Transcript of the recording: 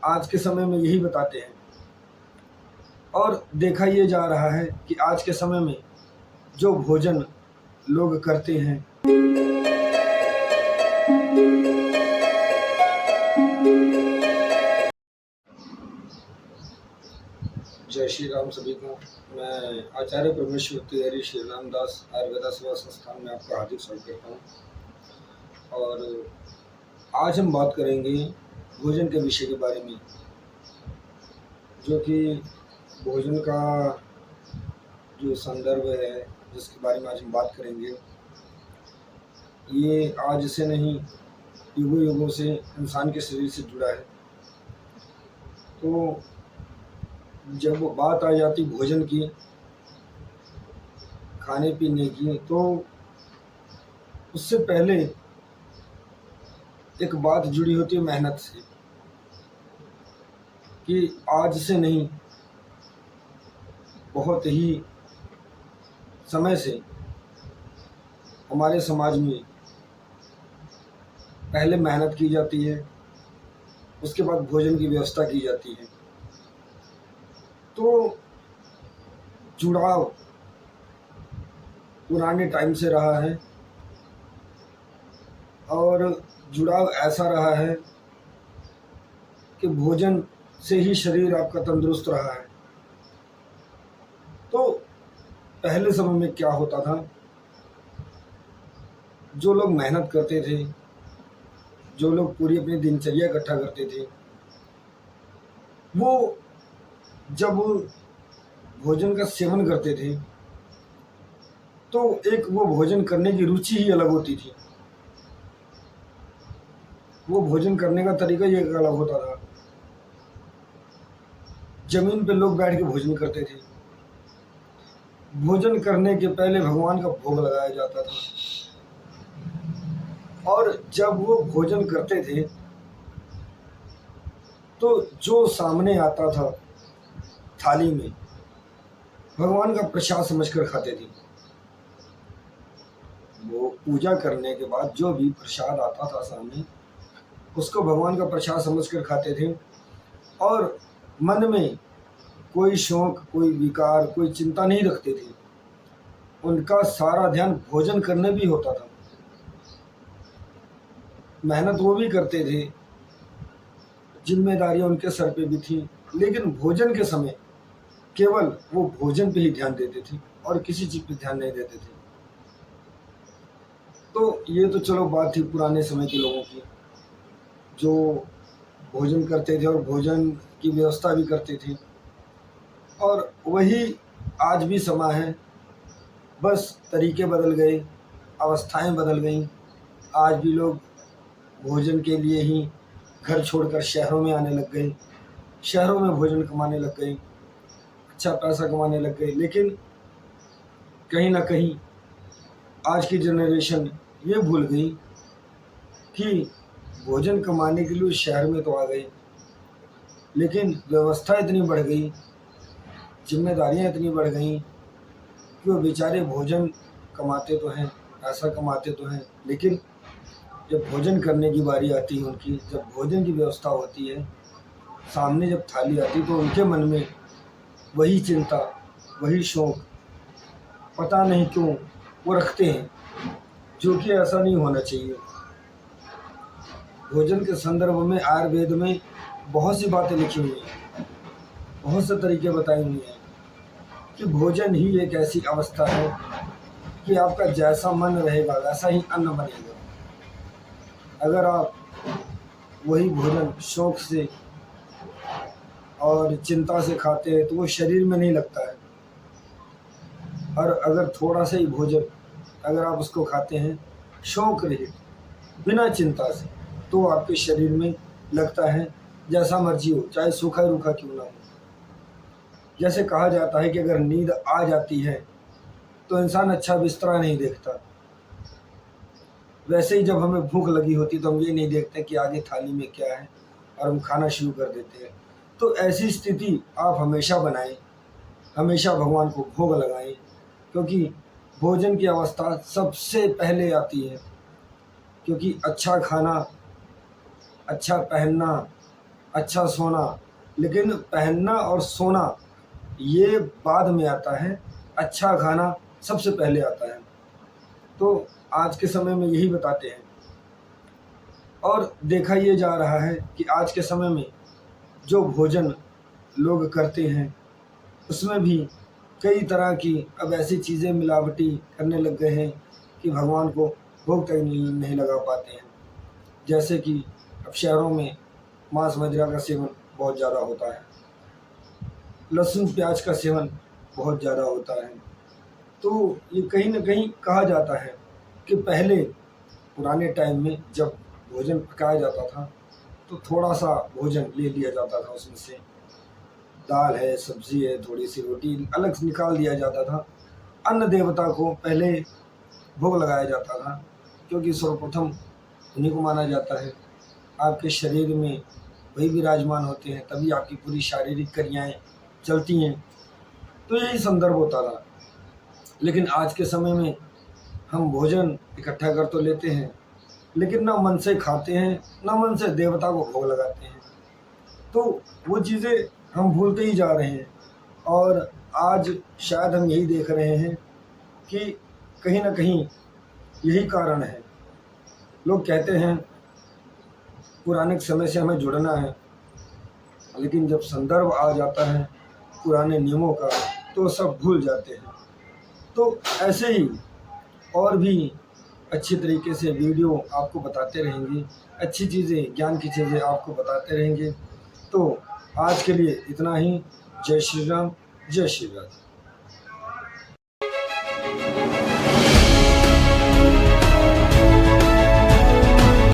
आज के समय में यही बताते हैं। और देखा ये जा रहा है कि आज के समय में जो भोजन लोग करते हैं, जय श्री राम सभी को। मैं आचार्य परमेश्वर तिवारी श्री रामदास आयुर्वेदा सेवा संस्थान में आपका हार्दिक स्वागत करता हूँ। और आज हम बात करेंगे भोजन के विषय के बारे में, जो कि भोजन का जो संदर्भ है, जिसके बारे में आज हम बात करेंगे, ये आज से नहीं, युगों युगों से इंसान के शरीर से जुड़ा है। तो जब बात आ जाती भोजन की, खाने पीने की, तो उससे पहले एक बात जुड़ी होती है मेहनत से, कि आज से नहीं, बहुत ही समय से हमारे समाज में पहले मेहनत की जाती है, उसके बाद भोजन की व्यवस्था की जाती है। तो जुड़ाव पुराने टाइम से रहा है, और जुड़ाव ऐसा रहा है कि भोजन से ही शरीर आपका तंदुरुस्त रहा है। तो पहले समय में क्या होता था, जो लोग मेहनत करते थे, जो लोग पूरी अपनी दिनचर्या इकट्ठा करते थे, वो जब भोजन का सेवन करते थे तो एक वो भोजन करने की रुचि ही अलग होती थी। वो भोजन करने का तरीका ही एक अलग होता था। जमीन पे लोग बैठ के भोजन करते थे। भोजन करने के पहले भगवान का भोग लगाया जाता था, और जब वो भोजन करते थे तो जो सामने आता था थाली में, भगवान का प्रसाद समझकर खाते थे। वो पूजा करने के बाद जो भी प्रसाद आता था सामने, उसको भगवान का प्रसाद समझकर खाते थे, और मन में कोई शौक, कोई विकार, कोई चिंता नहीं रखते थे। उनका सारा ध्यान भोजन करने भी होता था। मेहनत वो भी करते थे, जिम्मेदारियां उनके सर पे भी थी, लेकिन भोजन के समय केवल वो भोजन पे ही ध्यान देते थे और किसी चीज पे ध्यान नहीं देते थे। तो ये तो चलो बात थी पुराने समय के लोगों की, जो भोजन करते थे और भोजन की व्यवस्था भी करते थे। और वही आज भी समय है, बस तरीके बदल गए, अवस्थाएं बदल गईं। आज भी लोग भोजन के लिए ही घर छोड़कर शहरों में आने लग गए, शहरों में भोजन कमाने लग गए, अच्छा पैसा कमाने लग गए। लेकिन कहीं ना कहीं आज की जनरेशन ये भूल गई कि भोजन कमाने के लिए शहर में तो आ गए, लेकिन व्यवस्था इतनी बढ़ गई, जिम्मेदारियां इतनी बढ़ गई कि वो बेचारे भोजन कमाते तो हैं, पैसा कमाते तो हैं, लेकिन जब भोजन करने की बारी आती है उनकी, जब भोजन की व्यवस्था होती है, सामने जब थाली आती, तो उनके मन में वही चिंता, वही शौक, पता नहीं क्यों वो रखते हैं, जो कि ऐसा नहीं होना चाहिए। भोजन के संदर्भ में आयुर्वेद में बहुत सी बातें लिखी हुई हैं, बहुत से तरीके बताए हुए हैं कि भोजन ही एक ऐसी अवस्था है कि आपका जैसा मन रहेगा वैसा ही अन्न बनेगा। अगर आप वही भोजन शौक से और चिंता से खाते हैं तो वो शरीर में नहीं लगता है, और अगर थोड़ा सा ही भोजन अगर आप उसको खाते हैं शौक रहित, बिना चिंता से, तो आपके शरीर में लगता है जैसा मर्जी हो, चाहे सूखा रूखा क्यों ना हो। जैसे कहा जाता है कि अगर नींद आ जाती है तो इंसान अच्छा बिस्तरा नहीं देखता, वैसे ही जब हमें भूख लगी होती तो हम ये नहीं देखते कि आगे थाली में क्या है, और हम खाना शुरू कर देते हैं। तो ऐसी स्थिति आप हमेशा बनाएं, हमेशा भगवान को भोग लगाएं, क्योंकि भोजन की अवस्था सबसे पहले आती है। क्योंकि अच्छा खाना, अच्छा पहनना, अच्छा सोना, लेकिन पहनना और सोना ये बाद में आता है, अच्छा खाना सबसे पहले आता है। तो आज के समय में यही बताते हैं। और देखा ये जा रहा है कि आज के समय में जो भोजन लोग करते हैं उसमें भी कई तरह की अब ऐसी चीज़ें मिलावटी करने लग गए हैं कि भगवान को भोग तक नहीं लगा पाते हैं। जैसे कि अब शहरों में मांस मदिरा का सेवन बहुत ज़्यादा होता है, लहसुन प्याज का सेवन बहुत ज़्यादा होता है। तो ये कहीं न कहीं कहा जाता है कि पहले पुराने टाइम में जब भोजन पकाया जाता था तो थोड़ा-सा भोजन ले लिया जाता था, उसमें से दाल है, सब्ज़ी है, थोड़ी-सी रोटी अलग से निकाल दिया जाता था। अन्न देवता को पहले भोग लगाया जाता था, क्योंकि सर्वप्रथम उन्हीं को माना जाता है। आपके शरीर में वही विराजमान होते हैं, तभी आपकी पूरी शारीरिक क्रियाएँ चलती हैं। तो यही संदर्भ होता था। लेकिन आज के समय में हम भोजन इकट्ठा कर तो लेते हैं, लेकिन ना मन से खाते हैं, ना मन से देवता को भोग लगाते हैं। तो वो चीज़ें हम भूलते ही जा रहे हैं। और आज शायद हम यही देख रहे हैं कि कहीं न कहीं यही कारण है। लोग कहते हैं पुराने समय से हमें जुड़ना है, लेकिन जब संदर्भ आ जाता है पुराने नियमों का तो सब भूल जाते हैं। तो ऐसे ही और भी अच्छी तरीके से वीडियो आपको बताते रहेंगे, अच्छी चीज़ें, ज्ञान की चीज़ें आपको बताते रहेंगे। तो आज के लिए इतना ही। जय श्री राम, जय श्री राम।